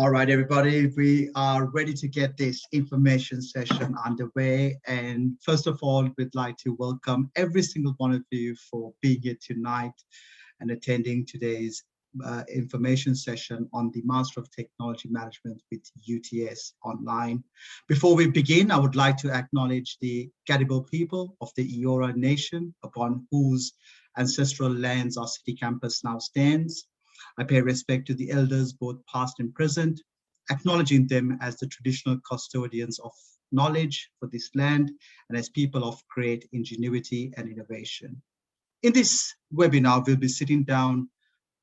All right, everybody, we are ready to get this information session underway. And first of all, we'd like to welcome every single one of you for being here tonight and attending today's information session on the Master of Technology Management with UTS Online. Before we begin, I would like to acknowledge the Gadigal people of the Eora Nation, upon whose ancestral lands our city campus now stands. I pay respect to the elders, both past and present, acknowledging them as the traditional custodians of knowledge for this land and as people of great ingenuity and innovation. In this webinar, we'll be sitting down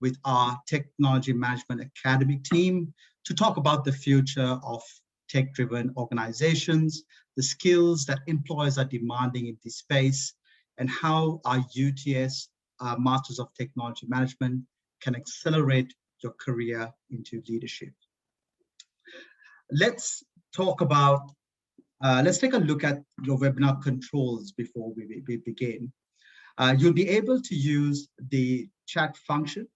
with our Technology Management Academy team to talk about the future of tech-driven organizations, the skills that employers are demanding in this space, and how our UTS Masters of Technology Management can accelerate your career into leadership. Let's take a look at your webinar controls before we begin. You'll be able to use the chat function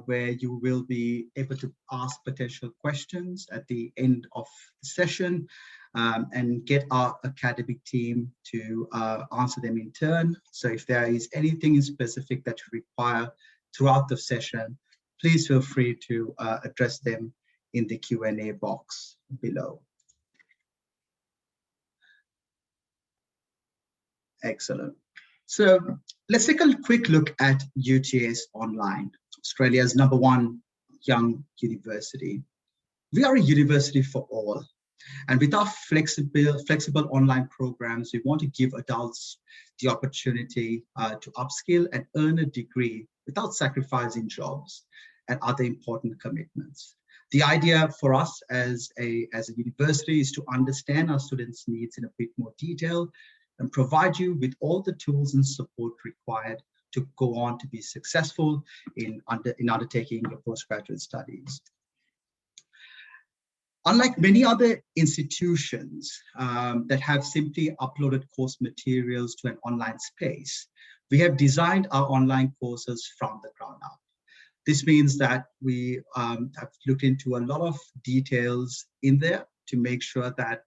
where you will be able to ask potential questions at the end of the session and get our academic team to answer them in turn. So if there is anything specific that you require throughout the session, please feel free to address them in the Q&A box below. Excellent. So let's take a quick look at UTS Online, Australia's #1 young university. We are a university for all. And with our flexible online programs, we want to give adults the opportunity to upskill and earn a degree without sacrificing jobs and other important commitments. The idea for us as a university is to understand our students' needs in a bit more detail and provide you with all the tools and support required to go on to be successful in undertaking your postgraduate studies. Unlike many other institutions that have simply uploaded course materials to an online space, we have designed our online courses from the ground up. This means that we have looked into a lot of details in there to make sure that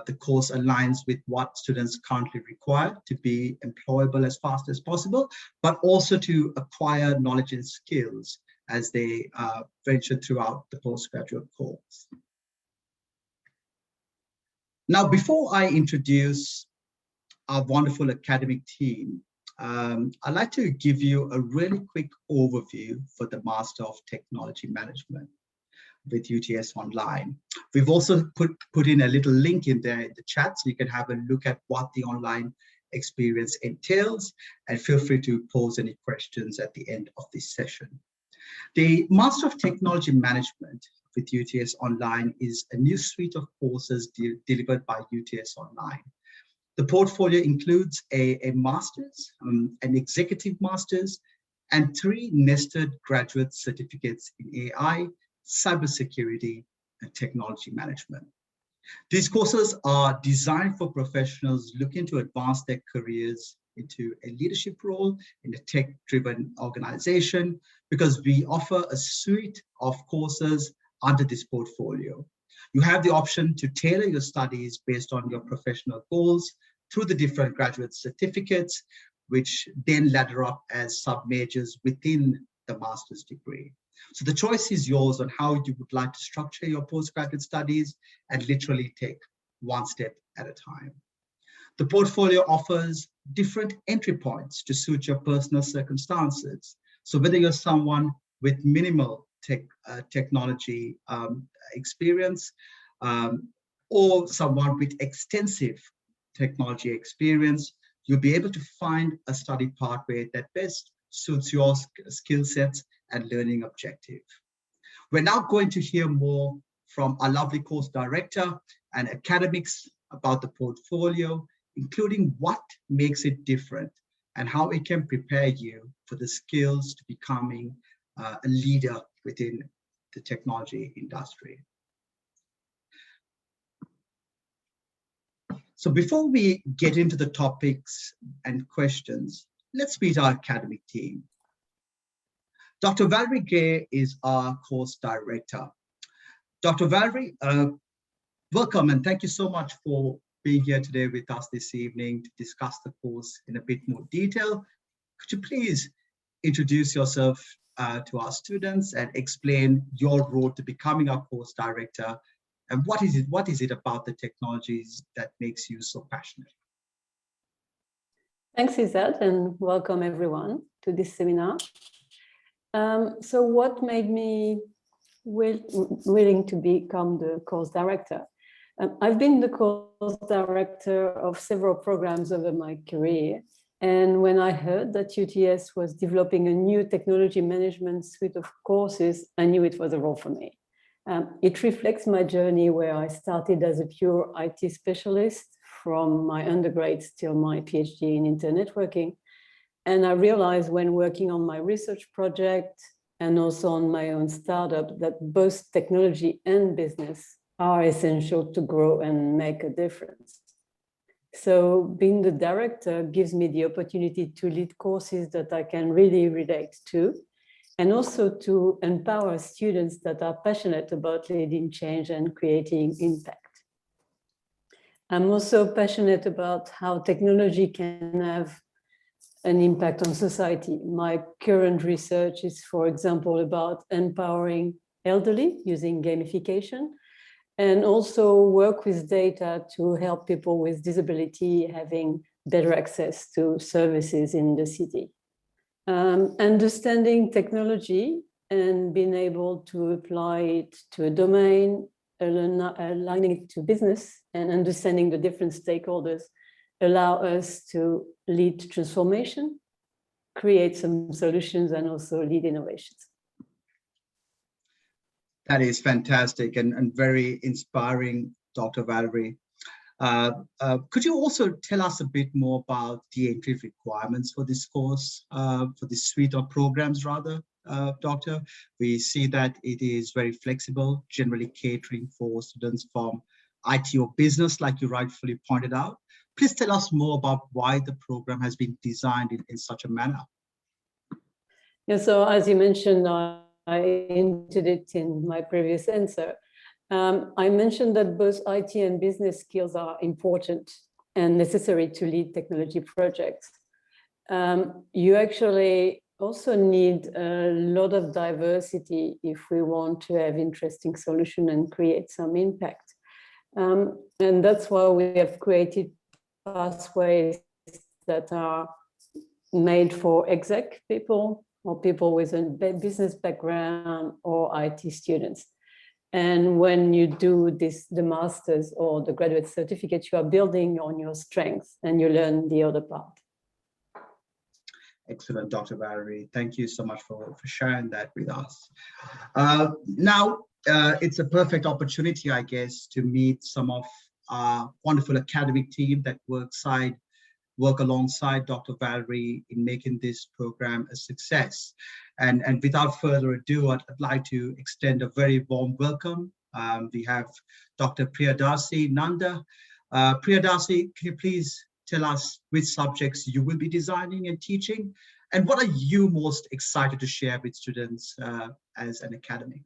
the course aligns with what students currently require to be employable as fast as possible, but also to acquire knowledge and skills as they venture throughout the postgraduate course. Now, before I introduce our wonderful academic team, I'd like to give you a really quick overview for the Master of Technology Management with UTS Online. We've also put in a little link in there in the chat so you can have a look at what the online experience entails, and feel free to pose any questions at the end of this session. The Master of Technology Management with UTS Online is a new suite of courses delivered by UTS Online. The portfolio includes a master's, an executive master's, and 3 nested graduate certificates in AI, cybersecurity, and technology management. These courses are designed for professionals looking to advance their careers into a leadership role in a tech-driven organization, because we offer a suite of courses under this portfolio. You have the option to tailor your studies based on your professional goals through the different graduate certificates, which then ladder up as sub-majors within the master's degree. So the choice is yours on how you would like to structure your postgraduate studies and literally take one step at a time. The portfolio offers different entry points to suit your personal circumstances. So whether you're someone with minimal technology experience or someone with extensive technology experience, you'll be able to find a study pathway that best suits your skill sets and learning objective. We're now going to hear more from our lovely course director and academics about the portfolio, including what makes it different and how it can prepare you for the skills to becoming a leader within the technology industry. So before we get into the topics and questions, let's meet our academic team. Dr. Valerie Gay is our course director. Dr. Valerie, welcome and thank you so much for being here today with us this evening to discuss the course in a bit more detail. Could you please introduce yourself to our students and explain your road to becoming our course director, and what is it about the technologies that makes you so passionate? Thanks, Izzat, and welcome everyone to this seminar. So what made me willing to become the course director? I've been the course director of several programs over my career. And when I heard that UTS was developing a new technology management suite of courses, I knew it was a role for me. It reflects my journey where I started as a pure IT specialist from my undergrad till my PhD in internet networking. And I realized when working on my research project and also on my own startup that both technology and business are essential to grow and make a difference. So being the director gives me the opportunity to lead courses that I can really relate to, and also to empower students that are passionate about leading change and creating impact. I'm also passionate about how technology can have an impact on society. My current research is, for example, about empowering elderly using gamification, and also work with data to help people with disability having better access to services in the city. Understanding technology and being able to apply it to a domain, aligning it to business, and understanding the different stakeholders allow us to lead transformation, create some solutions, and also lead innovations. That is fantastic and very inspiring, Dr. Valerie. Could you also tell us a bit more about the entry requirements for this course, for this suite of programs rather, Doctor? We see that it is very flexible, generally catering for students from IT or business, like you rightfully pointed out. Please tell us more about why the program has been designed in such a manner. Yeah, so as you mentioned, I hinted it in my previous answer. I mentioned that both IT and business skills are important and necessary to lead technology projects. You actually also need a lot of diversity if we want to have interesting solutions and create some impact. And that's why we have created pathways that are made for exec people or people with a business background or IT students. And when you do this, the master's or the graduate certificate, you are building on your strengths and you learn the other part. Excellent, Dr. Valerie. Thank you so much for sharing that with us. Now, it's a perfect opportunity, I guess, to meet some of our wonderful academic team that work alongside Dr. Valerie in making this program a success. And without further ado, I'd like to extend a very warm welcome. We have Dr. Priyadarshi Nanda. Priyadarshi, can you please tell us which subjects you will be designing and teaching? And what are you most excited to share with students as an academic?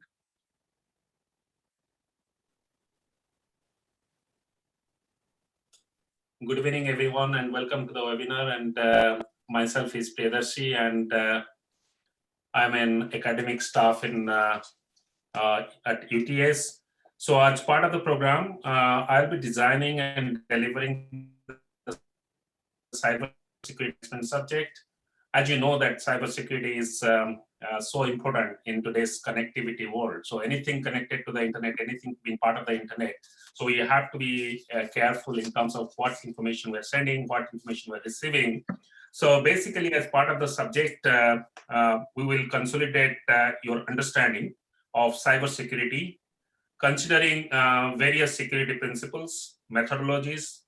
Good evening, everyone, and welcome to the webinar. And myself is Priyadarshi, and I'm an academic staff at UTS. So as part of the program, I'll be designing and delivering the cybersecurity subject. As you know, that cybersecurity is so important in today's connectivity world. So anything connected to the internet, anything being part of the internet. So we have to be careful in terms of what information we're sending, what information we're receiving. So basically, as part of the subject, we will consolidate your understanding of cybersecurity, considering various security principles, methodologies,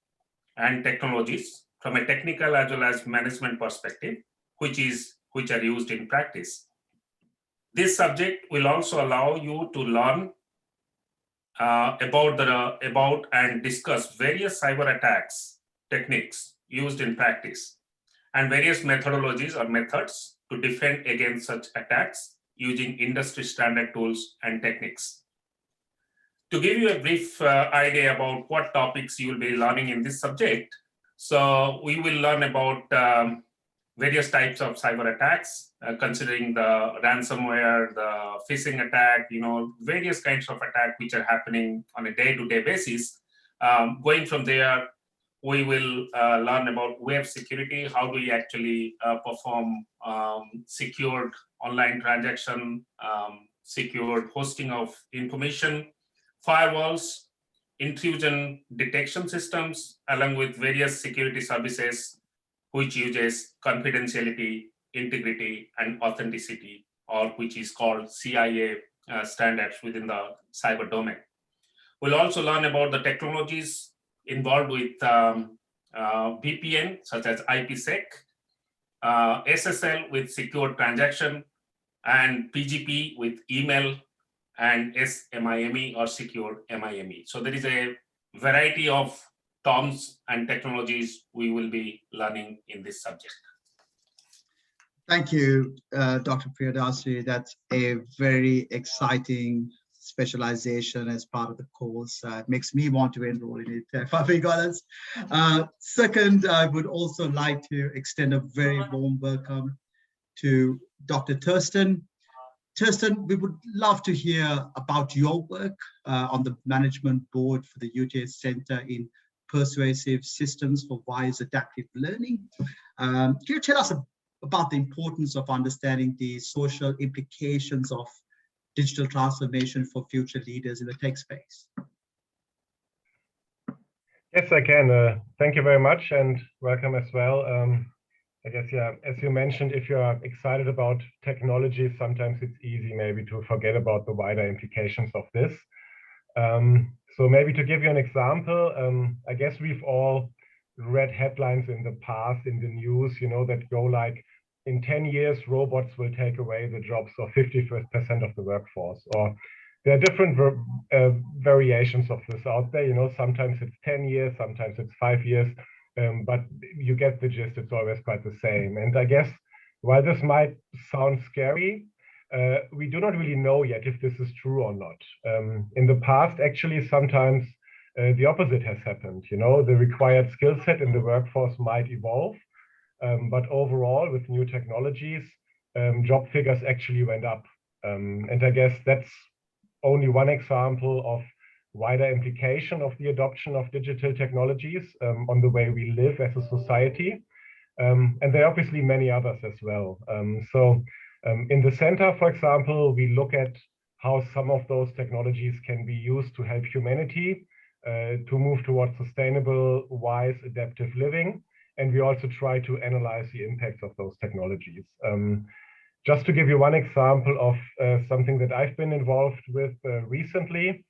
and technologies from a technical as well as management perspective, which are used in practice. This subject will also allow you to learn about and discuss various cyber attacks techniques used in practice and various methodologies or methods to defend against such attacks using industry standard tools and techniques. To give you a brief idea about what topics you will be learning in this subject, so we will learn about various types of cyber attacks, considering the ransomware, the phishing attack, various kinds of attack which are happening on a day-to-day basis. Going from there, we will learn about web security. How do we actually perform secured online transaction, secured hosting of information, firewalls, intrusion detection systems, along with various security services which uses confidentiality, integrity, and authenticity, or which is called CIA standards within the cyber domain. We'll also learn about the technologies involved with VPN, such as IPsec, SSL with secure transaction, and PGP with email, and SMIME or secure MIME. So there is a variety of terms and technologies we will be learning in this subject. Thank you, Dr. Priyadasi. That's a very exciting specialization as part of the course. It makes me want to enroll in it, if I'm being honest. Second, I would also like to extend a very warm welcome to Dr. Thurston. Thurston, we would love to hear about your work on the management board for the UTS Center in Persuasive Systems for Wise Adaptive Learning. Can you tell us about the importance of understanding the social implications of digital transformation for future leaders in the tech space? Yes, I can. Thank you very much and welcome as well. I guess, yeah, as you mentioned, if you're excited about technology, sometimes it's easy maybe to forget about the wider implications of this. So maybe to give you an example, I guess we've all read headlines in the past in the news, that go like, in 10 years, robots will take away the jobs of 50% of the workforce. Or there are different variations of this out there. Sometimes it's 10 years, sometimes it's 5 years. But you get the gist, it's always quite the same. And I guess while this might sound scary, we do not really know yet if this is true or not. In the past, actually, sometimes the opposite has happened. The required skill set in the workforce might evolve, but overall, with new technologies, job figures actually went up. And I guess that's only one example of wider implication of the adoption of digital technologies on the way we live as a society. And there are obviously many others as well. So in the center, for example, we look at how some of those technologies can be used to help humanity to move towards sustainable, wise, adaptive living. And we also try to analyze the impacts of those technologies. Just to give you one example of something that I've been involved with recently,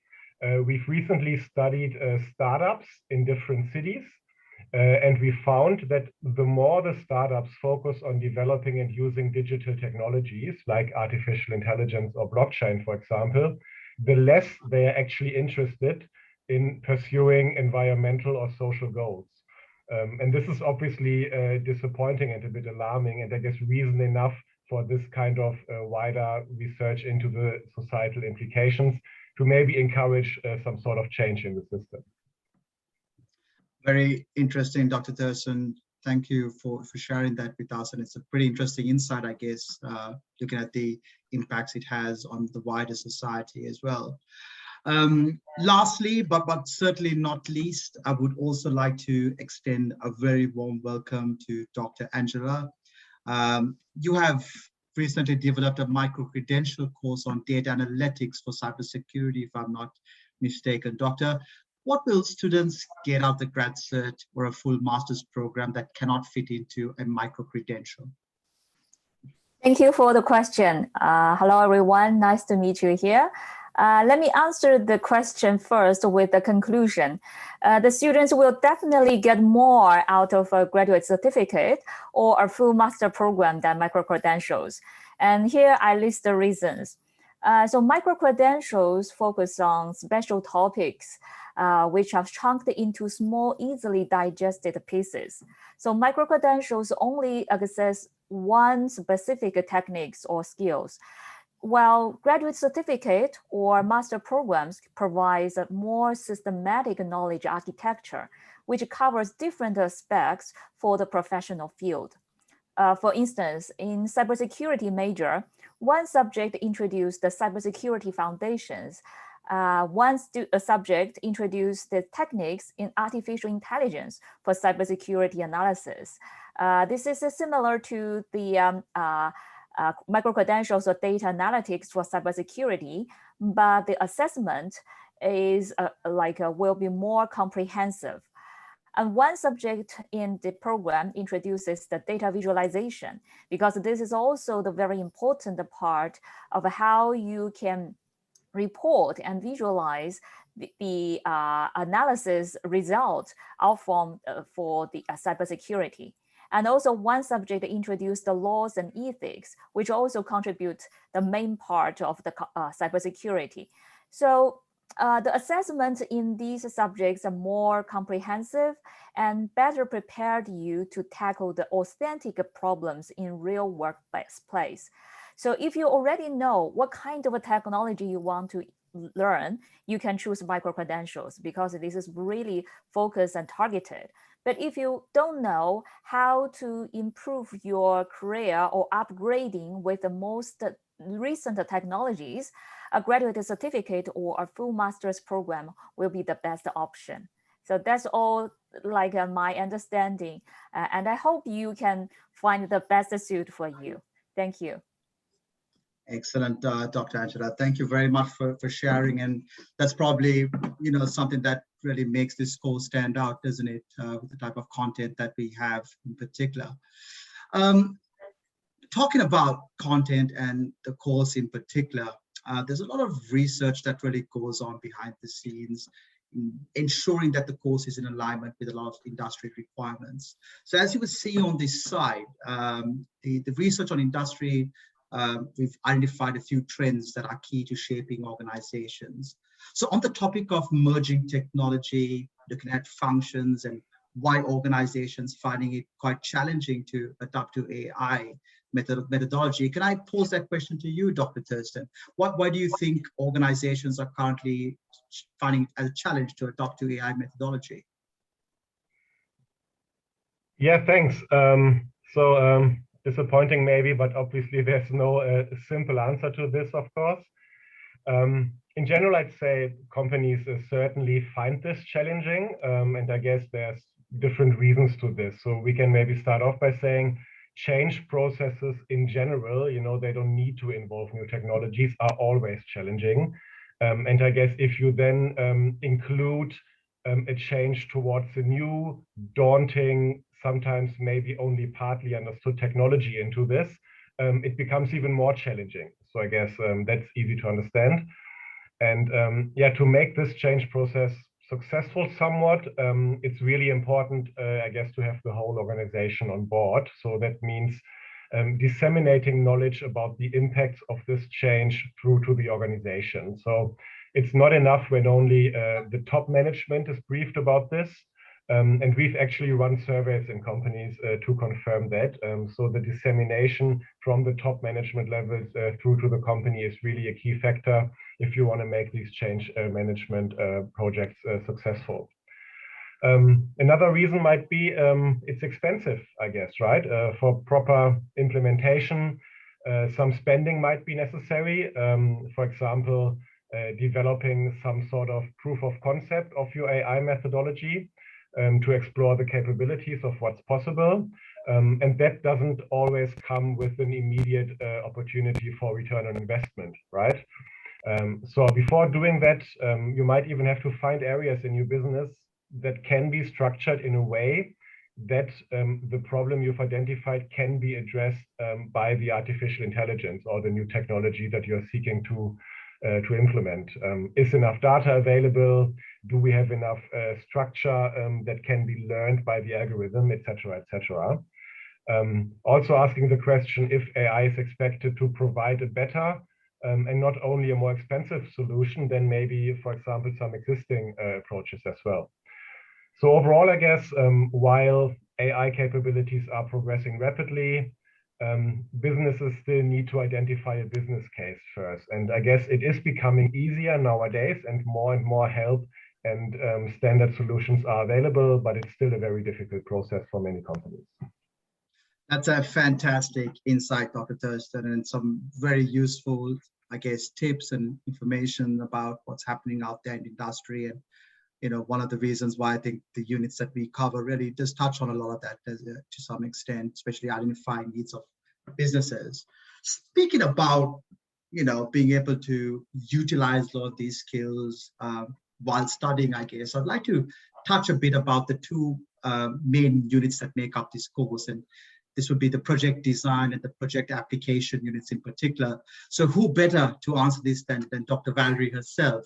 we've recently studied startups in different cities, and we found that the more the startups focus on developing and using digital technologies like artificial intelligence or blockchain, for example, the less they are actually interested in pursuing environmental or social goals. And this is obviously disappointing and a bit alarming, and I guess reason enough for this kind of wider research into the societal implications to maybe encourage some sort of change in the system. Very interesting, Dr. Thurston. Thank you for sharing that with us. And it's a pretty interesting insight, I guess, looking at the impacts it has on the wider society as well. Lastly, but certainly not least, I would also like to extend a very warm welcome to Dr. Angela. You have recently developed a micro-credential course on data analytics for cybersecurity, if I'm not mistaken. Doctor, what will students get out of the grad cert or a full master's program that cannot fit into a micro-credential? Thank you for the question. Hello, everyone. Nice to meet you here. Let me answer the question first with the conclusion. The students will definitely get more out of a graduate certificate or a full master program than micro-credentials. And here I list the reasons. So micro-credentials focus on special topics, which are chunked into small, easily digested pieces. So micro-credentials only access one specific techniques or skills. while graduate certificate or master programs provides a more systematic knowledge architecture, which covers different aspects for the professional field. For instance, in cybersecurity major, one subject introduced the cybersecurity foundations. One subject introduced the techniques in artificial intelligence for cybersecurity analysis. This is similar to the micro-credentials or data analytics for cybersecurity, but the assessment is will be more comprehensive. And one subject in the program introduces the data visualization, because this is also the very important part of how you can report and visualize the analysis results outcome for the cybersecurity. And also one subject introduced the laws and ethics, which also contribute the main part of the cybersecurity. So the assessment in these subjects are more comprehensive and better prepared you to tackle the authentic problems in real workplace. So if you already know what kind of a technology you want to learn, you can choose micro-credentials because this is really focused and targeted. But if you don't know how to improve your career or upgrading with the most recent technologies, a graduate certificate or a full master's program will be the best option. So that's all my understanding. And I hope you can find the best suit for you. Thank you. Excellent, Dr. Angela. Thank you very much for sharing. And that's probably, something that really makes this course stand out, doesn't it? With the type of content that we have in particular. Talking about content and the course in particular, there's a lot of research that really goes on behind the scenes, ensuring that the course is in alignment with a lot of industry requirements. So as you will see on this slide, the research on industry, we've identified a few trends that are key to shaping organizations. So on the topic of merging technology, looking at functions and why organizations finding it quite challenging to adapt to AI methodology, can I pose that question to you, Dr. Thurston? Why do you think organizations are currently finding it as a challenge to adopt to AI methodology? Yeah, thanks. Disappointing maybe, but obviously there's no simple answer to this, of course. In general, I'd say companies certainly find this challenging, and I guess there's different reasons to this. So we can maybe start off by saying change processes in general, they don't need to involve new technologies, are always challenging. And I guess if you then include a change towards a new, daunting, sometimes maybe only partly understood technology into this, it becomes even more challenging. So I guess that's easy to understand. And to make this change process successful somewhat, it's really important, I guess, to have the whole organization on board. So that means disseminating knowledge about the impacts of this change through to the organization. So it's not enough when only the top management is briefed about this. And we've actually run surveys in companies to confirm that. So the dissemination from the top management levels through to the company is really a key factor if you want to make these change management projects successful. Another reason might be it's expensive, I guess, right? For proper implementation, some spending might be necessary. For example, developing some sort of proof of concept of your AI methodology to explore the capabilities of what's possible. And that doesn't always come with an immediate opportunity for return on investment, right? So before doing that, you might even have to find areas in your business that can be structured in a way that the problem you've identified can be addressed by the artificial intelligence or the new technology that you're seeking to implement. Is enough data available? Do we have enough structure that can be learned by the algorithm, etc., etc. Also asking the question if AI is expected to provide a better and not only a more expensive solution than maybe, for example, some existing approaches as well. So overall, I guess, while AI capabilities are progressing rapidly, businesses still need to identify a business case first. And I guess it is becoming easier nowadays, and more help and standard solutions are available, but it's still a very difficult process for many companies. That's a fantastic insight, Dr. Thurston, and some very useful, I guess, tips and information about what's happening out there in the industry. And, you know, one of the reasons why I think the units that we cover really does touch on a lot of that to some extent, especially identifying needs of businesses. Speaking about, you know, being able to utilize a lot of these skills while studying, I guess, I'd like to touch a bit about the two main units that make up this course. And this would be the project design and the project application units in particular. So who better to answer this than Dr. Valerie herself?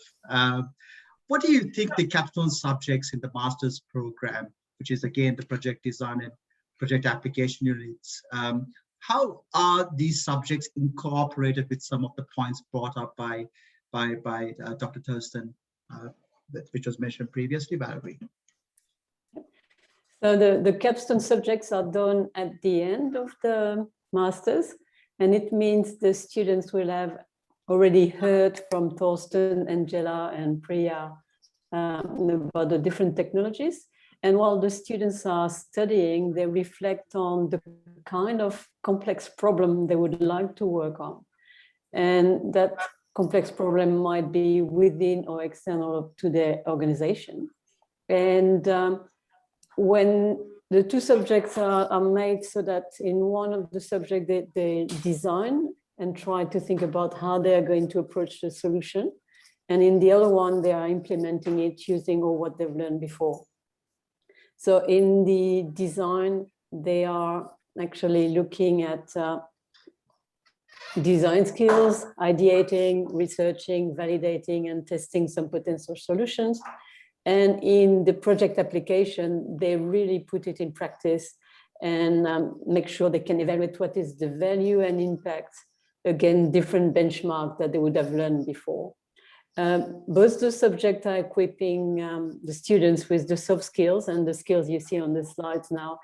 What do you think the capstone subjects in the master's program, which is again the project design and project application units, how are these subjects incorporated with some of the points brought up by Dr. Thurston, which was mentioned previously, Valerie? So the capstone subjects are done at the end of the master's, and it means the students will have already heard from Thorsten, Angela, and Priya about the different technologies. And while the students are studying, they reflect on the kind of complex problem they would like to work on. And that complex problem might be within or external to their organization. And when the two subjects are made so that in one of the subjects they design and try to think about how they are going to approach the solution. And in the other one, they are implementing it using all what they've learned before. So in the design, they are actually looking at design skills, ideating, researching, validating, and testing some potential solutions. And in the project application, they really put it in practice and make sure they can evaluate what is the value and impact, again, different benchmarks that they would have learned before. Both the subjects are equipping the students with the soft skills and the skills you see on the slides now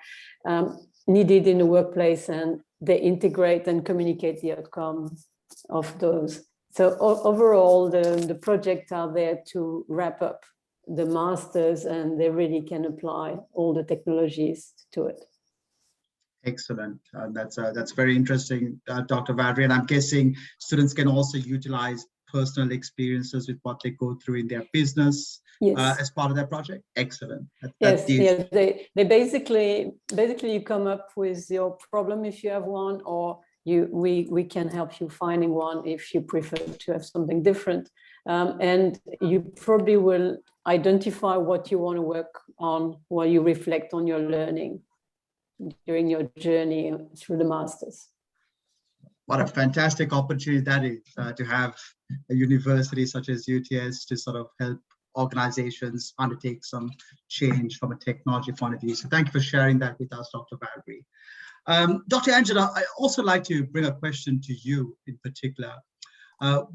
needed in the workplace, and they integrate and communicate the outcome of those. So overall, the projects are there to wrap up the masters, and they really can apply all the technologies to it. Excellent. That's very interesting, Dr. Valerie. And I'm guessing students can also utilize personal experiences with what they go through in their business. Yes. As part of their project. Excellent. Yes. They basically you come up with your problem if you have one, or we can help you finding one if you prefer to have something different. And you probably will identify what you want to work on while you reflect on your learning during your journey through the masters. What a fantastic opportunity that is to have a university such as UTS to sort of help organizations undertake some change from a technology point of view. So thank you for sharing that with us, Dr. Valerie. Dr. Angela, I also like to bring a question to you in particular.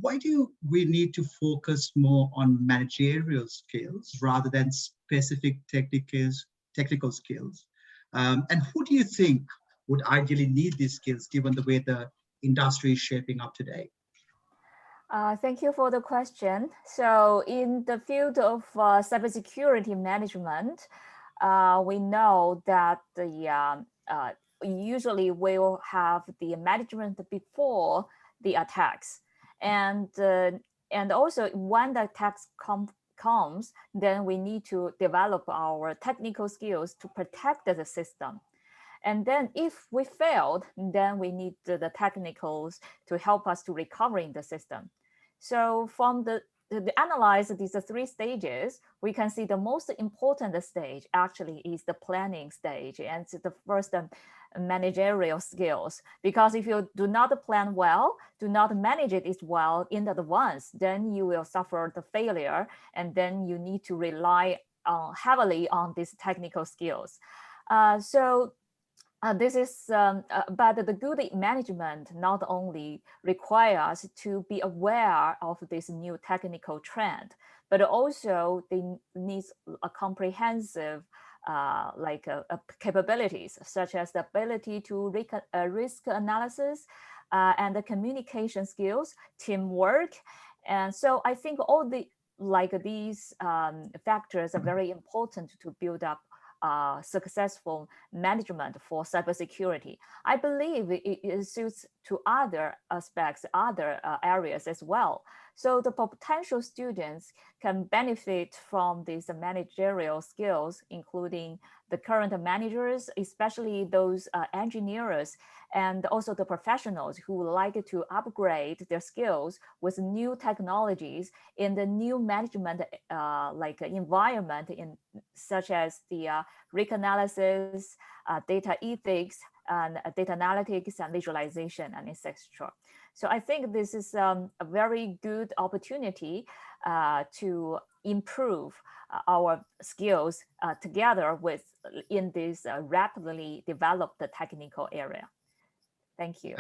Why do we need to focus more on managerial skills rather than specific technical skills? And who do you think would ideally need these skills given the way the industry is shaping up today? Thank you for the question. So in the field of cybersecurity management, we know that usually we'll have the management before the attacks. And also when the attacks comes, then we need to develop our technical skills to protect the system. And then if we failed, then we need the technicals to help us to recover in the system. So from the analyze these three stages, we can see the most important stage actually is the planning stage, and it's the first managerial skills. Because if you do not plan well, do not manage it well in advance, then you will suffer the failure, and then you need to rely heavily on these technical skills. This is, but the good management not only requires to be aware of this new technical trend, but also they need a comprehensive capabilities, such as the ability to risk analysis and the communication skills, teamwork. And so I think all these factors are very important to build up successful management for cybersecurity. I believe it suits to other aspects, other areas as well. So the potential students can benefit from these managerial skills, including the current managers, especially those engineers, and also the professionals who would like to upgrade their skills with new technologies in the new management environment, such as the risk analysis, data ethics, and data analytics and visualization, and etc. So I think this is a very good opportunity to improve our skills together in this rapidly developed technical area. Thank you.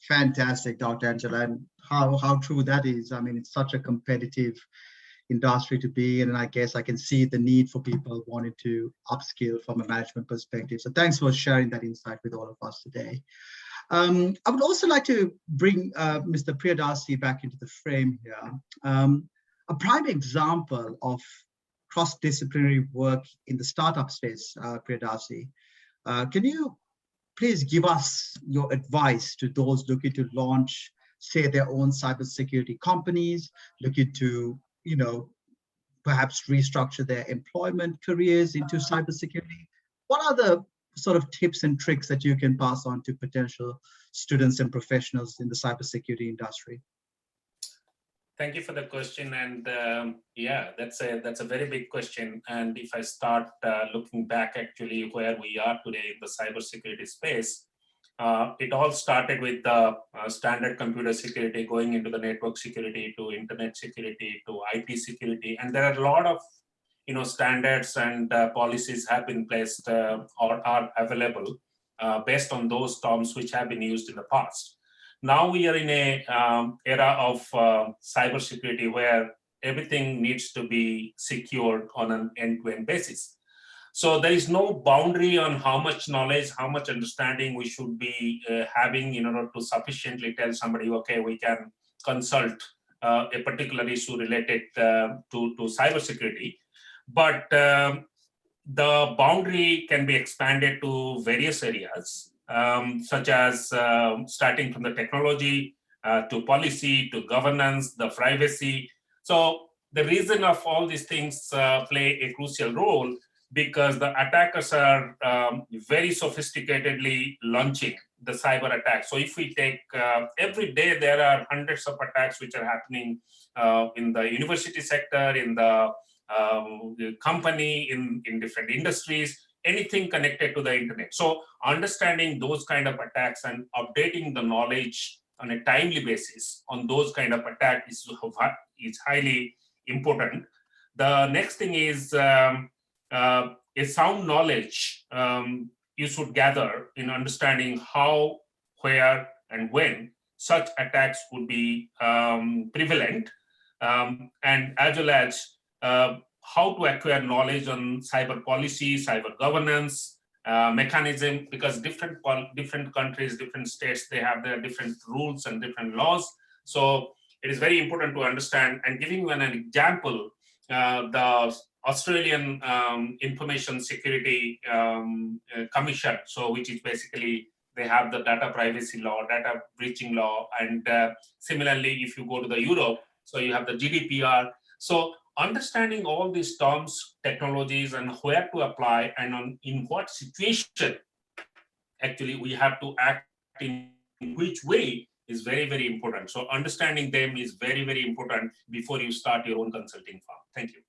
Fantastic, Dr. Angela, and how true that is. I mean, it's such a competitive industry to be in, and I guess I can see the need for people wanting to upskill from a management perspective. So thanks for sharing that insight with all of us today. I would also like to bring Mr. Priyadasi back into the frame here. A prime example of cross-disciplinary work in the startup space, Priyadasi. Can you please give us your advice to those looking to launch, say, their own cybersecurity companies, looking to, perhaps restructure their employment careers into cybersecurity? What are the sort of tips and tricks that you can pass on to potential students and professionals in the cybersecurity industry? Thank you for the question, and yeah, that's a very big question. And if I start looking back, actually, where we are today in the cybersecurity space, it all started with the standard computer security, going into the network security, to internet security, to IT security, and there are a lot of standards and policies have been placed or are available based on those terms which have been used in the past. Now we are in a era of cybersecurity where everything needs to be secured on an end-to-end basis. So there is no boundary on how much knowledge, how much understanding we should be having in order to sufficiently tell somebody, okay, we can consult a particular issue related to cybersecurity. But the boundary can be expanded to various areas, such as starting from the technology to policy, to governance, the privacy. So the reason of all these things play a crucial role because the attackers are very sophisticatedly launching the cyber attacks. So if we take every day, there are hundreds of attacks which are happening in the university sector, in the company, in different industries, anything connected to the internet. So understanding those kind of attacks and updating the knowledge on a timely basis on those kind of attacks is highly important. The next thing is a sound knowledge you should gather in understanding how, where, and when such attacks would be prevalent, and as well as how to acquire knowledge on cyber policy, cyber governance, mechanism, because different countries, different states, they have their different rules and different laws. So it is very important to understand. And giving you an example, the Australian Information Security Commission, so which is basically, they have the data privacy law, data breaching law, and similarly, if you go to the Europe, so you have the GDPR. So understanding all these terms, technologies, and where to apply, and in what situation actually we have to act in which way is very, very important. So understanding them is very, very important before you start your own consulting firm. Thank you.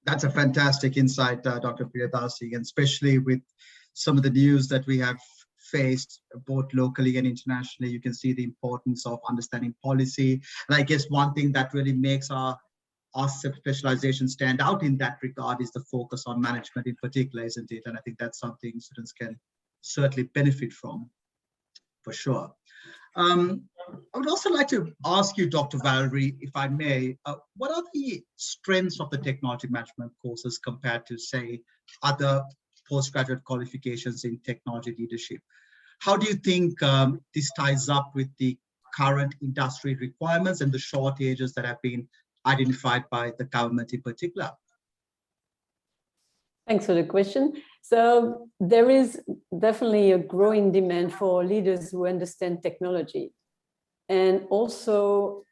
That's a fantastic insight, Dr. Priyadasi, and especially with some of the news that we have faced both locally and internationally, you can see the importance of understanding policy. And I guess one thing that really makes our specialization stand out in that regard is the focus on management in particular, isn't it? And I think that's something students can certainly benefit from, for sure. I would also like to ask you, Dr. Valerie, if I may, what are the strengths of the technology management courses compared to, say, other postgraduate qualifications in technology leadership? How do you think this ties up with the current industry requirements and the shortages that have been identified by the government in particular? Thanks for the question. So there is definitely a growing demand for leaders who understand technology and also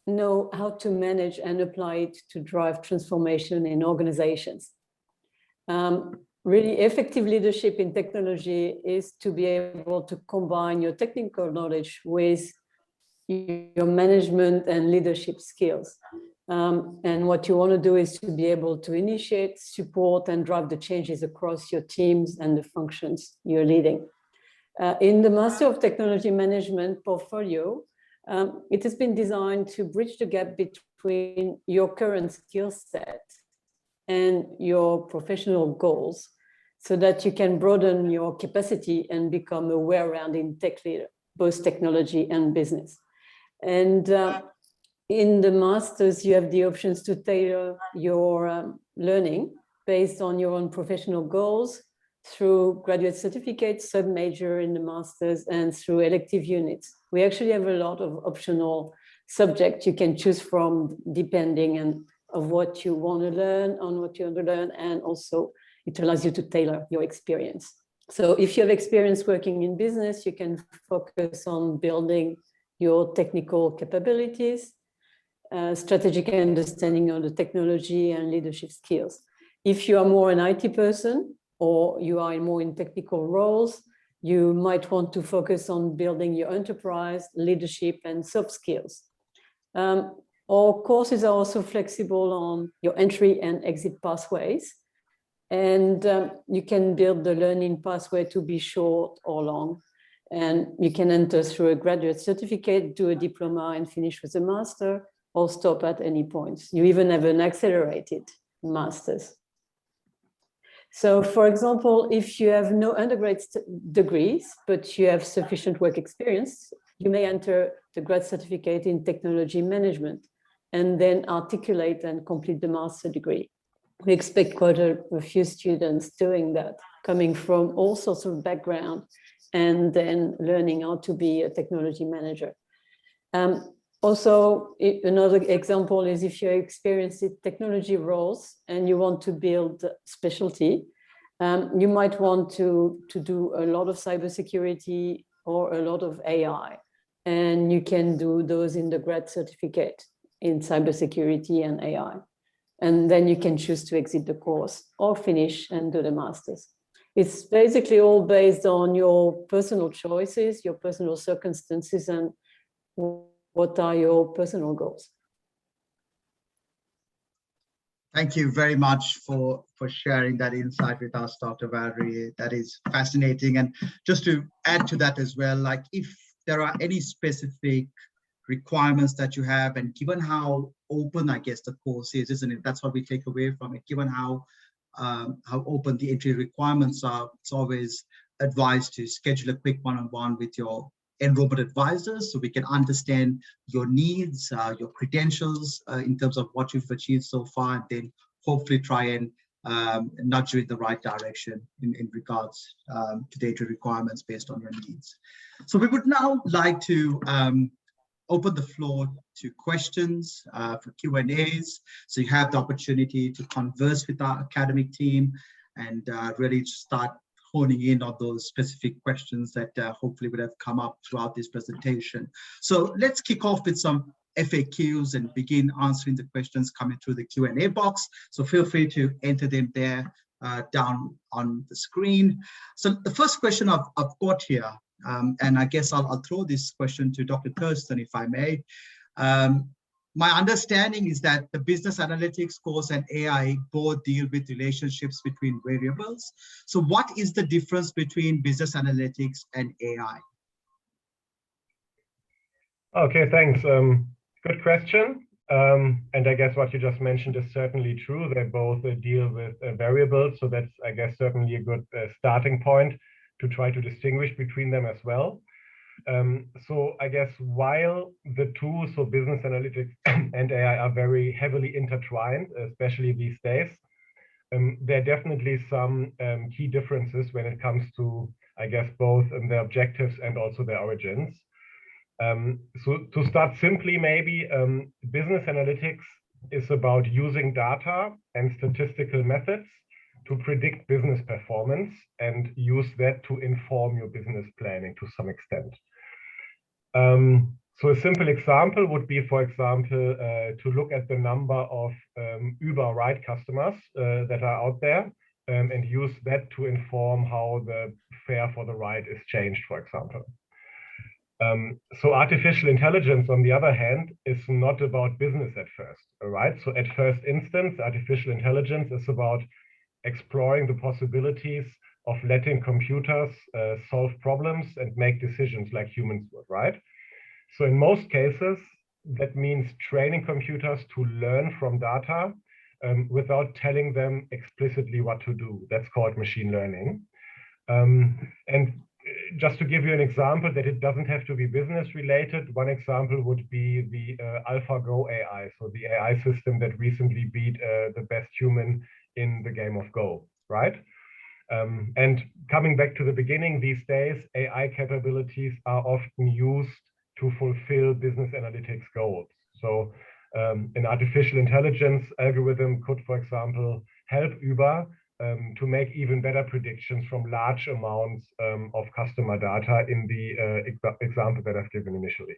know how to manage and apply it to drive transformation in organizations. Really effective leadership in technology is to be able to combine your technical knowledge with your management and leadership skills. And what you want to do is to be able to initiate, support, and drive the changes across your teams and the functions you're leading. In the Master of Technology Management portfolio, it has been designed to bridge the gap between your current skill set and your professional goals so that you can broaden your capacity and become a well-rounded tech leader, both technology and business. And in the Masters, you have the options to tailor your learning based on your own professional goals through graduate certificates, sub-major in the Masters, and through elective units. We actually have a lot of optional subjects you can choose from depending on what you want to learn, and also it allows you to tailor your experience. So if you have experience working in business, you can focus on building your technical capabilities, strategic understanding of the technology and leadership skills. If you are more an IT person or you are more in technical roles, you might want to focus on building your enterprise, leadership, and soft skills. Our courses are also flexible on your entry and exit pathways. And you can build the learning pathway to be short or long. And you can enter through a graduate certificate, do a diploma, and finish with a master, or stop at any point. You even have an accelerated master's. So for example, if you have no undergraduate degrees, but you have sufficient work experience, you may enter the grad certificate in technology management and then articulate and complete the master degree. We expect quite a few students doing that, coming from all sorts of background and then learning how to be a technology manager. Also, another example is if you're experienced in technology roles and you want to build specialty, you might want to do a lot of cybersecurity or a lot of AI, and you can do those in the grad certificate in cybersecurity and AI. And then you can choose to exit the course or finish and do the master's. It's basically all based on your personal choices, your personal circumstances, and what are your personal goals. Thank you very much for sharing that insight with us, Dr. Valerie. That is fascinating. And just to add to that as well, like if there are any specific requirements that you have, and given how open, I guess, the course is, isn't it? That's what we take away from it. Given how open the entry requirements are, it's always advised to schedule a quick one-on-one with your enrollment advisors so we can understand your needs, your credentials in terms of what you've achieved so far, and then hopefully try and nudge you in the right direction in regards to the entry requirements based on your needs. So we would now like to open the floor to questions for Q&As. So you have the opportunity to converse with our academic team and really start honing in on those specific questions that hopefully would have come up throughout this presentation. So let's kick off with some FAQs and begin answering the questions coming through the Q&A box. So feel free to enter them there down on the screen. So the first question I've got here, and I guess I'll throw this question to Dr. Thurston, if I may. My understanding is that the business analytics course and AI both deal with relationships between variables. So what is the difference between business analytics and AI? Okay, thanks. Good question. And I guess what you just mentioned is certainly true. They both deal with variables. So that's, I guess, certainly a good starting point to try to distinguish between them as well. So I guess while the two, so business analytics and AI, are very heavily intertwined, especially these days, there are definitely some key differences when it comes to, I guess, both their objectives and also their origins. So to start simply, maybe business analytics is about using data and statistical methods to predict business performance and use that to inform your business planning to some extent. So a simple example would be, for example, to look at the number of Uber ride customers that are out there and use that to inform how the fare for the ride is changed, for example. So artificial intelligence, on the other hand, is not about business at first, right? So at first instance, artificial intelligence is about exploring the possibilities of letting computers solve problems and make decisions like humans would, right? So in most cases, that means training computers to learn from data without telling them explicitly what to do. That's called machine learning. And just to give you an example that it doesn't have to be business related, one example would be the AlphaGo AI, so the AI system that recently beat the best human in the game of Go, right? And coming back to the beginning, these days, AI capabilities are often used to fulfill business analytics goals. So an artificial intelligence algorithm could, for example, help Uber to make even better predictions from large amounts of customer data in the example that I've given initially.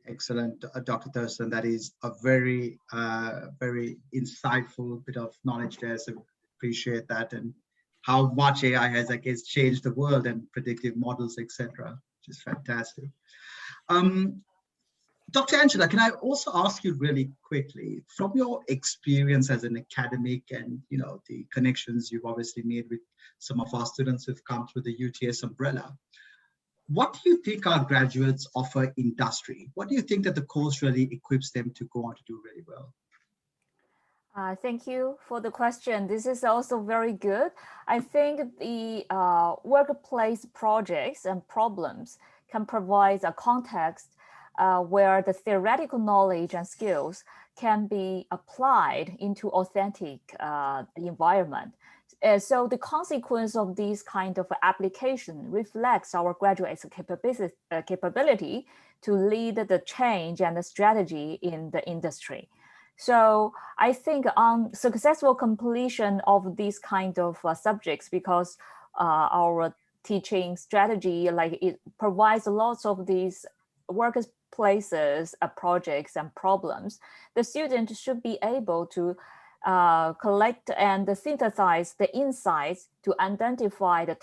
Excellent, Dr. Thurston. That is a very, very insightful bit of knowledge there. So appreciate that, and how much AI has, I guess, changed the world and predictive models, etc., which is fantastic. Dr. Angela, can I also ask you really quickly, from your experience as an academic and the connections you've obviously made with some of our students who've come through the UTS umbrella, what do you think our graduates offer industry? What do you think that the course really equips them to go on to do really well? Thank you for the question. This is also very good. I think the workplace projects and problems can provide a context where the theoretical knowledge and skills can be applied into authentic environment. So the consequence of this kind of application reflects our graduates' capability to lead the change and the strategy in the industry. So I think on successful completion of these kind of subjects, because our teaching strategy, like it provides lots of these workplaces, projects and problems, the student should be able to collect and synthesize the insights to identify the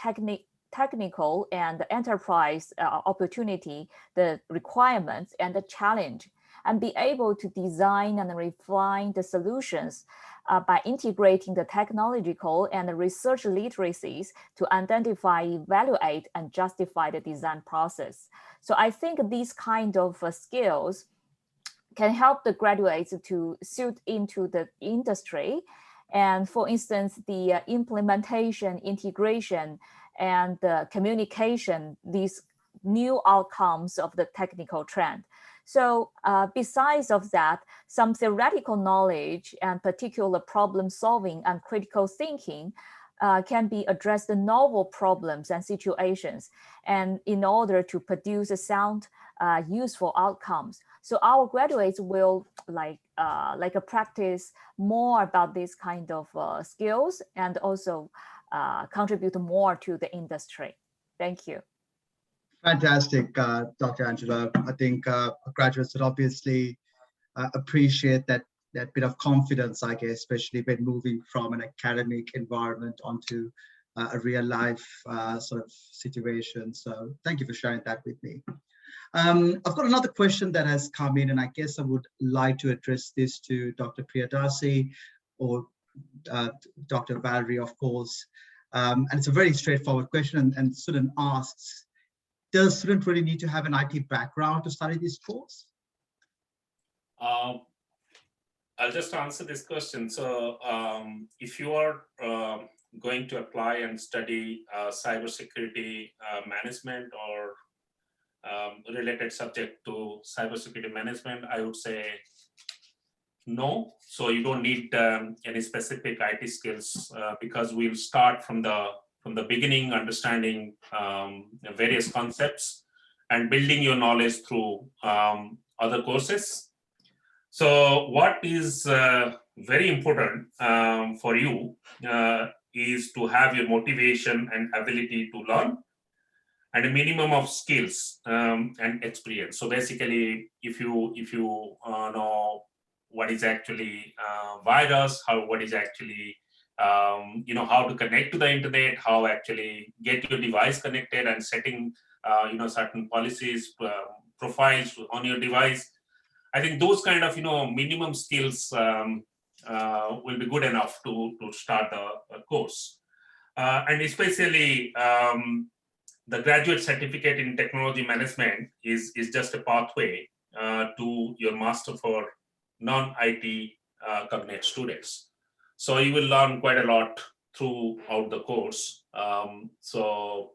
technical and enterprise opportunity, the requirements and the challenge, and be able to design and refine the solutions by integrating the technological and the research literacies to identify, evaluate, and justify the design process. So I think these kind of skills can help the graduates to suit into the industry. And for instance, the implementation, integration, and the communication, these new outcomes of the technical trend. So besides of that, some theoretical knowledge and particular problem solving and critical thinking can be addressed the novel problems and situations, and in order to produce a sound, useful outcomes. So our graduates will practice more about this kind of skills and also contribute more to the industry. Thank you. Fantastic, Dr. Angela. I think graduates would obviously appreciate that bit of confidence, I guess, especially when moving from an academic environment onto a real life sort of situation. So thank you for sharing that with me. I've got another question that has come in, and I guess I would like to address this to Dr. Priyadasi or Dr. Valerie, of course. And it's a very straightforward question, and the student asks, does a student really need to have an IT background to study this course? I'll just answer this question. So if you are going to apply and study cybersecurity management or related subject to cybersecurity management? I would say no. So you don't need any specific IT skills because we'll start from the beginning, understanding various concepts and building your knowledge through other courses. So what is very important for you is to have your motivation and ability to learn, and a minimum of skills and experience. So basically, if you know what is actually virus, what is actually how to connect to the internet, how actually get your device connected, and setting certain policies, profiles on your device. I think those kind of minimum skills will be good enough to start the course, and especially. The graduate certificate in technology management is just a pathway to your master for non-IT cognate students. So you will learn quite a lot throughout the course. So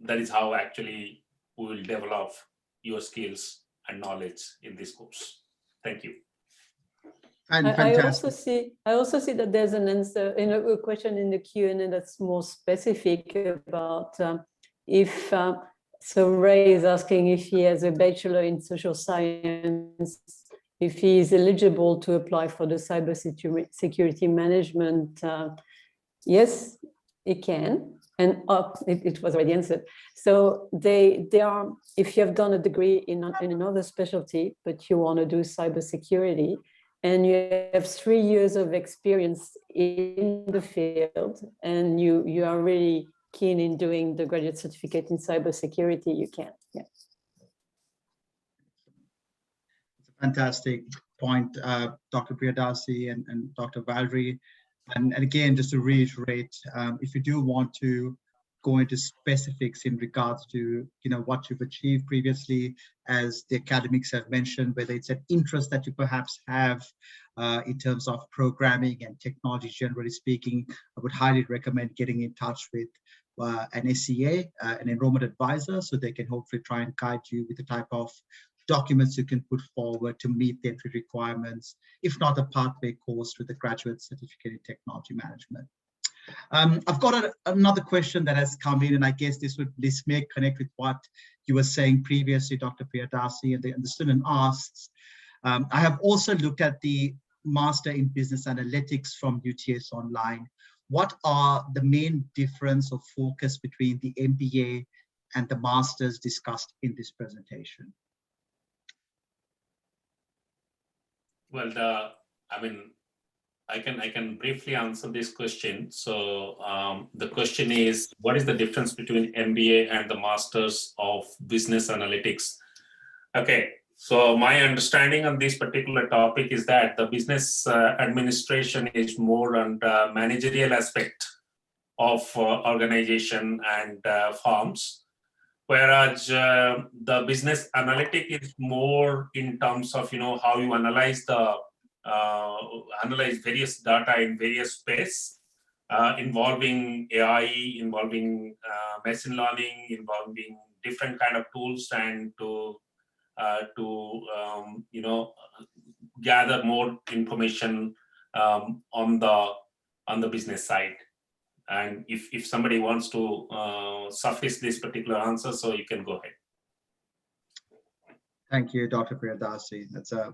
that is how actually we will develop your skills and knowledge in this course. Thank you. And I also see that there's an answer in a question in the Q&A that's more specific about if so Ray is asking if he has a bachelor in social science, if he is eligible to apply for the cybersecurity management. Yes, he can, and it was already answered. So they are, if you have done a degree in another specialty, but you want to do cybersecurity, and you have 3 years of experience in the field, and you are really keen in doing the graduate certificate in cybersecurity, you can. Yeah. It's a fantastic point, Dr. Priyadasi and Dr. Valerie. And again, just to reiterate, if you do want to go into specifics in regards to what you've achieved previously, as the academics have mentioned, whether it's an interest that you perhaps have in terms of programming and technology, generally speaking, I would highly recommend getting in touch with an SEA, an enrollment advisor, so they can hopefully try and guide you with the type of documents you can put forward to meet the entry requirements, if not a pathway course to the graduate certificate in technology management. I've got another question that has come in, and I guess this may connect with what you were saying previously, Dr. Priyadasi, and the student asks, I have also looked at the Master in Business Analytics from UTS Online. What are the main difference or focus between the MBA and the Masters discussed in this presentation? Well, I can briefly answer this question. So the question is, what is the difference between MBA and the Masters of Business Analytics? Okay, so my understanding on this particular topic is that the business administration is more on the managerial aspect of organization and firms, whereas the business analytic is more in terms of how you analyze various data in various space, involving AI, involving machine learning, involving different kind of tools, and to gather more information on the business side. And if somebody wants to suffice this particular answer, so you can go ahead. Thank you, Dr. Priyadasi. That's a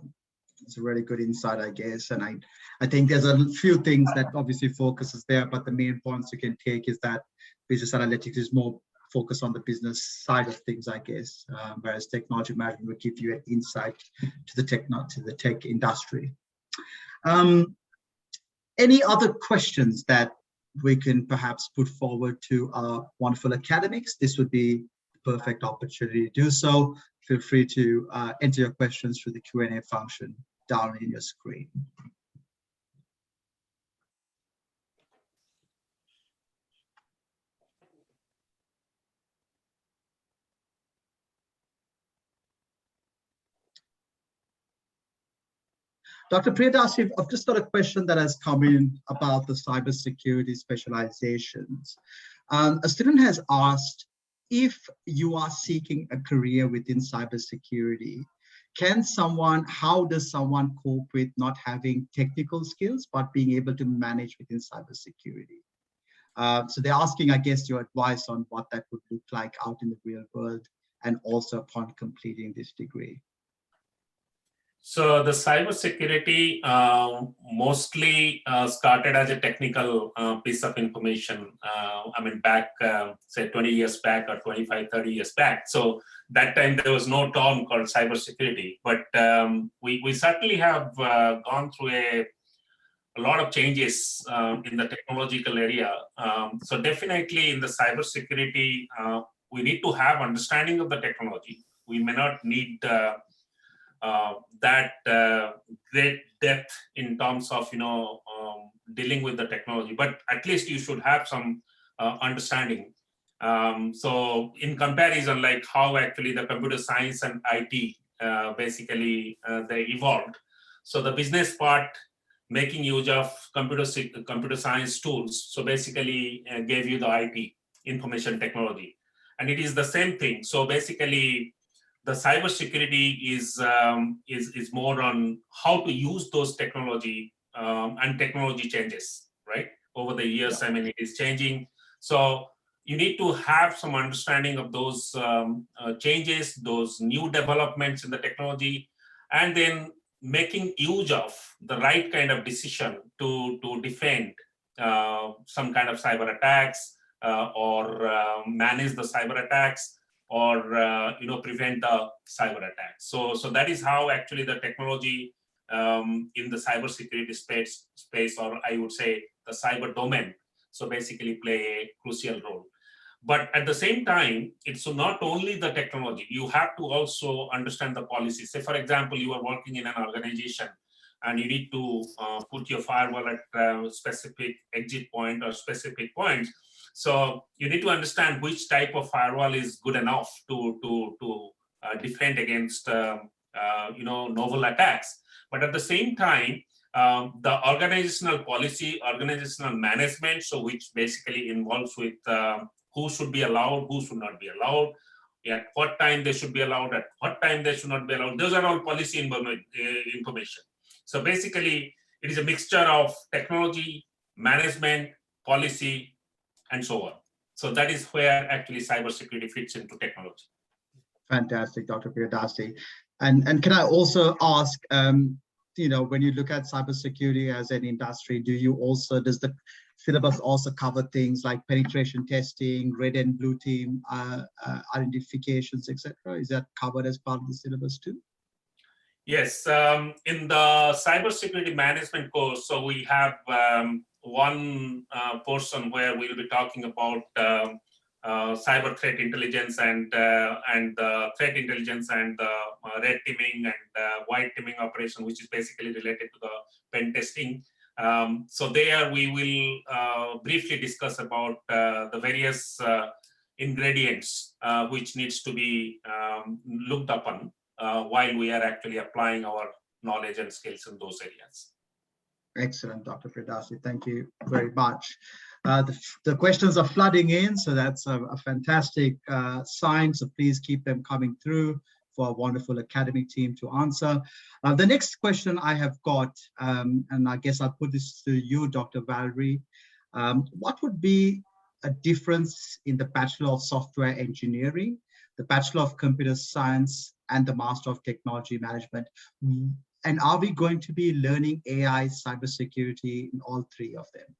really good insight, I guess. And I think there's a few things that obviously focuses there, but the main points you can take is that business analytics is more focused on the business side of things, I guess, whereas technology management will give you an insight to the tech industry. Any other questions that we can perhaps put forward to our wonderful academics? This would be the perfect opportunity to do so. Feel free to enter your questions through the Q&A function down in your screen. Dr. Priyadasi, I've just got a question that has come in about the cybersecurity specializations. A student has asked, if you are seeking a career within cybersecurity, how does someone cope with not having technical skills, but being able to manage within cybersecurity? So they're asking, I guess, your advice on what that would look like out in the real world, and also upon completing this degree. So the cybersecurity mostly started as a technical piece of information. I mean, back, say 20 years back or 25, 30 years back. So that time there was no term called cybersecurity, but we certainly have gone through a lot of changes in the technological area. So definitely in the cybersecurity, we need to have understanding of the technology. We may not need that great depth in terms of dealing with the technology, but at least you should have some understanding. So in comparison, like how actually the computer science and IT basically they evolved. So the business part, making use of computer science tools, so basically gave you the IT, information technology, and it is the same thing. So basically the cybersecurity is more on how to use those technology, and technology changes, right? Over the years, I mean, it is changing. So you need to have some understanding of those changes, those new developments in the technology, and then making use of the right kind of decision to defend some kind of cyber attacks, or manage the cyber attacks, or prevent the cyber attacks. So that is how actually the technology in the cybersecurity space, or I would say the cyber domain, so basically play a crucial role. But at the same time, it's not only the technology. You have to also understand the policy. Say, for example, you are working in an organization and you need to put your firewall at a specific exit point or specific points. So you need to understand which type of firewall is good enough to defend against novel attacks. But at the same time, the organizational policy, organizational management, so which basically involves with who should be allowed, who should not be allowed, at what time they should be allowed, at what time they should not be allowed. Those are all policy information. So basically, it is a mixture of technology, management, policy, and so on. So that is where actually cybersecurity fits into technology. Fantastic, Dr. Priyadasi. And can I also ask, when you look at cybersecurity as an industry, does the syllabus also cover things like penetration testing, red and blue team identifications, etc.? Is that covered as part of the syllabus too? Yes, in the cybersecurity management course, so we have one portion where we'll be talking about cyber threat intelligence and the threat intelligence and the red teaming and white teaming operation, which is basically related to the pen testing. So there we will briefly discuss about the various ingredients which needs to be looked upon while we are actually applying our knowledge and skills in those areas. Excellent, Dr. Priyadasi. Thank you very much. The questions are flooding in, so that's a fantastic sign. So please keep them coming through for a wonderful academic team to answer. The next question I have got, and I guess I'll put this to you, Dr. Valerie. What would be a difference in the Bachelor of Software Engineering, the Bachelor of Computer Science, and the Master of Technology Management? And are we going to be learning AI, cybersecurity in all three of them?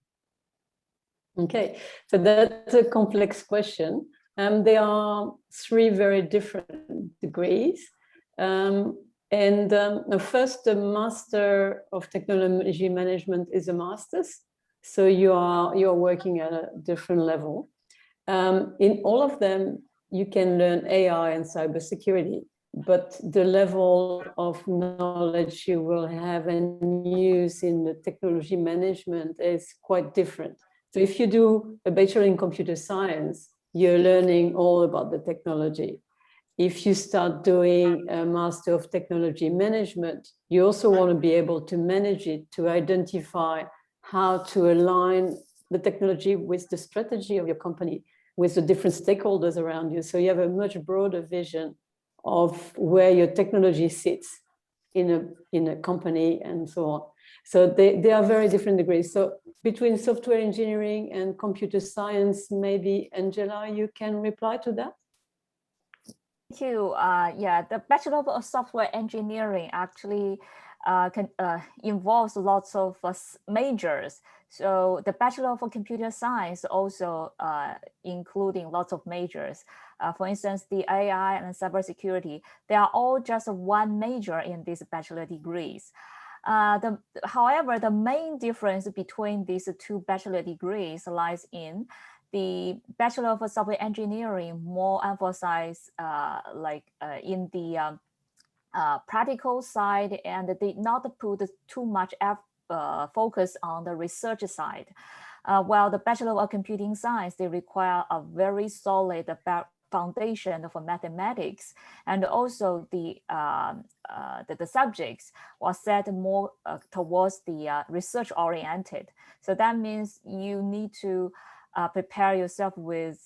Okay, so that's a complex question. There are three very different degrees. First, the Master of Technology Management is a master's. So you're working at a different level. In all of them, you can learn AI and cybersecurity, but the level of knowledge you will have and use in the technology management is quite different. So if you do a bachelor in computer science, you're learning all about the technology. If you start doing a Master of Technology Management, you also want to be able to manage it, to identify how to align the technology with the strategy of your company, with the different stakeholders around you. So you have a much broader vision of where your technology sits in a company and so on. So they are very different degrees. So between software engineering and computer science, maybe Angela, you can reply to that. Thank you. Yeah, the Bachelor of Software Engineering actually involves lots of majors. So the Bachelor of Computer Science also including lots of majors. For instance, the AI and cybersecurity, they are all just one major in these bachelor degrees. However, the main difference between these two bachelor degrees lies in the Bachelor of Software Engineering more emphasize in the practical side, and they did not put too much focus on the research side. While the Bachelor of Computing Science, they require a very solid foundation for mathematics, and also the subjects was set more towards the research oriented. So that means you need to prepare yourself with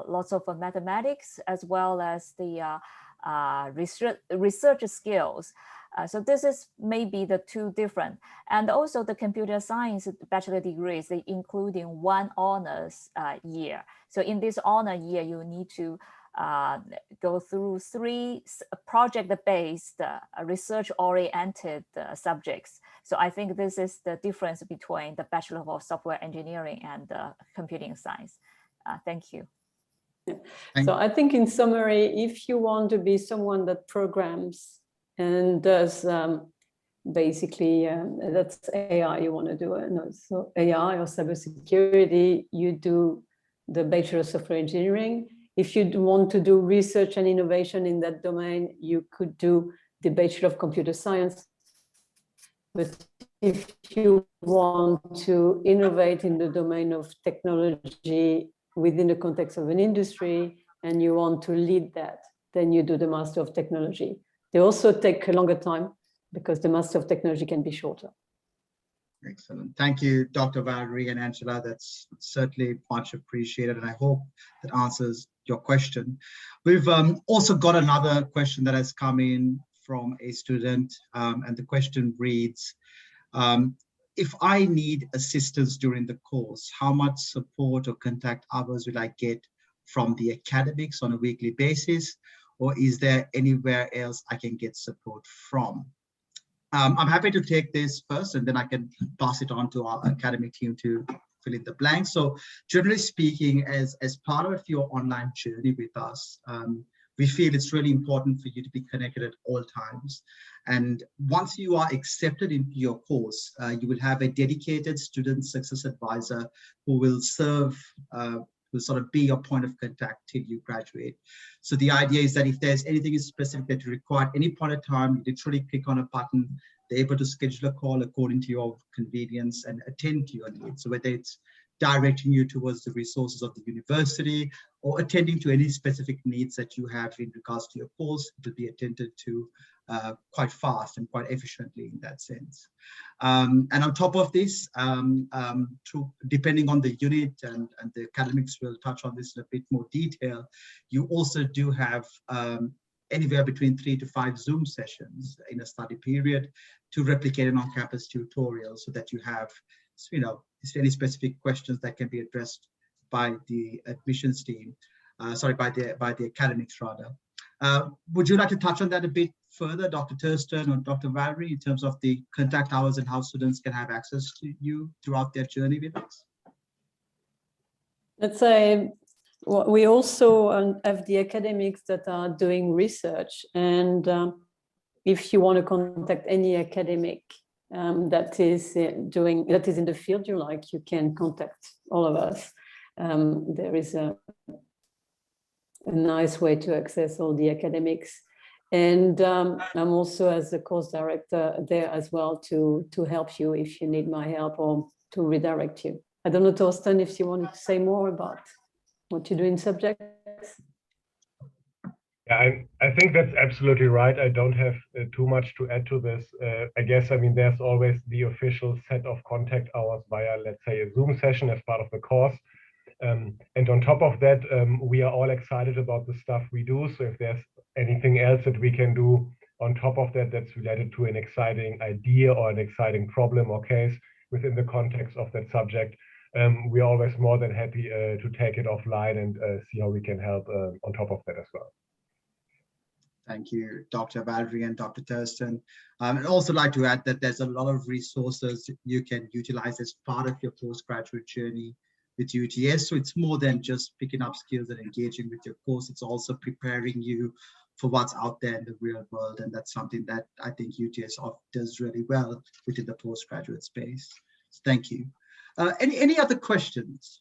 lots of mathematics as well as the research skills. So this is maybe the two different. And also the computer science bachelor degrees, they including one honors year. So in this honor year, you need to go through 3 project-based research-oriented subjects. So I think this is the difference between the Bachelor of Software Engineering and Computing Science. Thank you. Yeah. So I think in summary, if you want to be someone that programs and does basically that's AI you want to do, so AI or cybersecurity, you do the Bachelor of Software Engineering. If you want to do research and innovation in that domain, you could do the Bachelor of Computer Science. But if you want to innovate in the domain of technology within the context of an industry and you want to lead that, then you do the Master of Technology. They also take a longer time because the Master of Technology can be shorter. Excellent. Thank you, Dr. Valerie and Angela. That's certainly much appreciated, and I hope that answers your question. We've also got another question that has come in from a student, and the question reads, if I need assistance during the course, how much support or contact hours will I get from the academics on a weekly basis, or is there anywhere else I can get support from? I'm happy to take this first, and then I can pass it on to our academic team to fill in the blanks. So generally speaking, as part of your online journey with us, we feel it's really important for you to be connected at all times. And once you are accepted into your course, you will have a dedicated student success advisor who will serve, will sort of be your point of contact till you graduate. So the idea is that if there's anything specific that you require at any point of time, you literally click on a button, they're able to schedule a call according to your convenience and attend to your needs. So whether it's directing you towards the resources of the university or attending to any specific needs that you have in regards to your course, it will be attended to quite fast and quite efficiently in that sense. And on top of this, depending on the unit, and the academics will touch on this in a bit more detail, you also do have anywhere between 3 to 5 Zoom sessions in a study period to replicate an on-campus tutorial, so that you have, you know, any specific questions that can be addressed by the admissions team, by the academics rather. Would you like to touch on that a bit further, Dr. Thurston or Dr. Valerie, in terms of the contact hours and how students can have access to you throughout their journey with us? Let's say we also have the academics that are doing research, and if you want to contact any academic that is in the field you like, you can contact all of us. There is a nice way to access all the academics, and I'm also, as the course director, there as well to help you if you need my help or to redirect you. I don't know, Torsten, if you wanted to say more about what you do in subjects. Yeah, I think that's absolutely right. I don't have too much to add to this. I guess, I mean, there's always the official set of contact hours via, let's say, a Zoom session as part of the course. And on top of that, we are all excited about the stuff we do. So if there's anything else that we can do on top of that that's related to an exciting idea or an exciting problem or case within the context of that subject, we are always more than happy to take it offline and see how we can help on top of that as well. Thank you, Dr. Valerie and Dr. Thurston. I'd also like to add that there's a lot of resources you can utilize as part of your postgraduate journey with UTS. So it's more than just picking up skills and engaging with your course. It's also preparing you for what's out there in the real world. And that's something that I think UTS does really well within the postgraduate space. So thank you. Any other questions?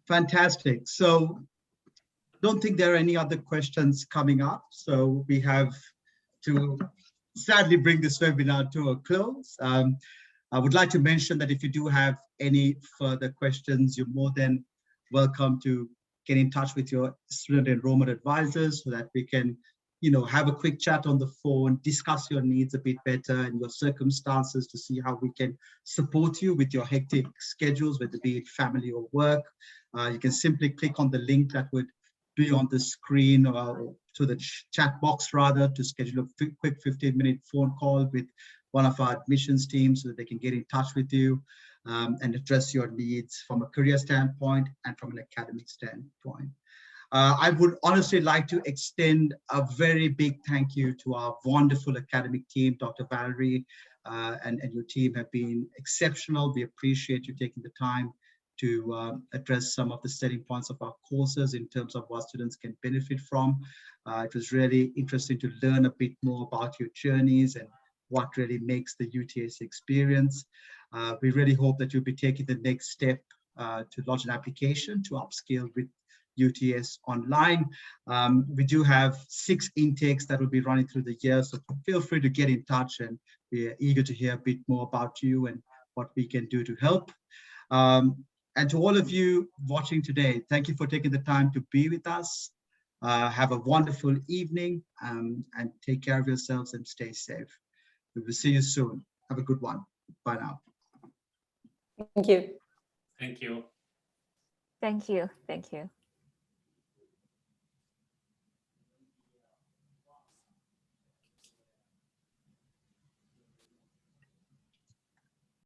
Fantastic. So don't think there are any other questions coming up. So we have to sadly bring this webinar to a close. I would like to mention that if you do have any further questions, you're more than welcome to get in touch with your student enrollment advisors so that we can, have a quick chat on the phone, discuss your needs a bit better and your circumstances to see how we can support you with your hectic schedules, whether it be family or work. You can simply click on the link that would be on the screen or to the chat box rather to schedule a quick 15-minute phone call with one of our admissions teams so that they can get in touch with you and address your needs from a career standpoint and from an academic standpoint. I would honestly like to extend a very big thank you to our wonderful academic team. Dr. Valerie and your team have been exceptional. We appreciate you taking the time to address some of the setting points of our courses in terms of what students can benefit from. It was really interesting to learn a bit more about your journeys and what really makes the UTS experience. We really hope that you'll be taking the next step to lodge an application to upskill with UTS Online. We do have 6 intakes that will be running through the year, so feel free to get in touch and we're eager to hear a bit more about you and what we can do to help. And to all of you watching today, thank you for taking the time to be with us. Have a wonderful evening and take care of yourselves and stay safe. We will see you soon. Have a good one. Bye now. Thank you. Thank you. Thank you. Thank you.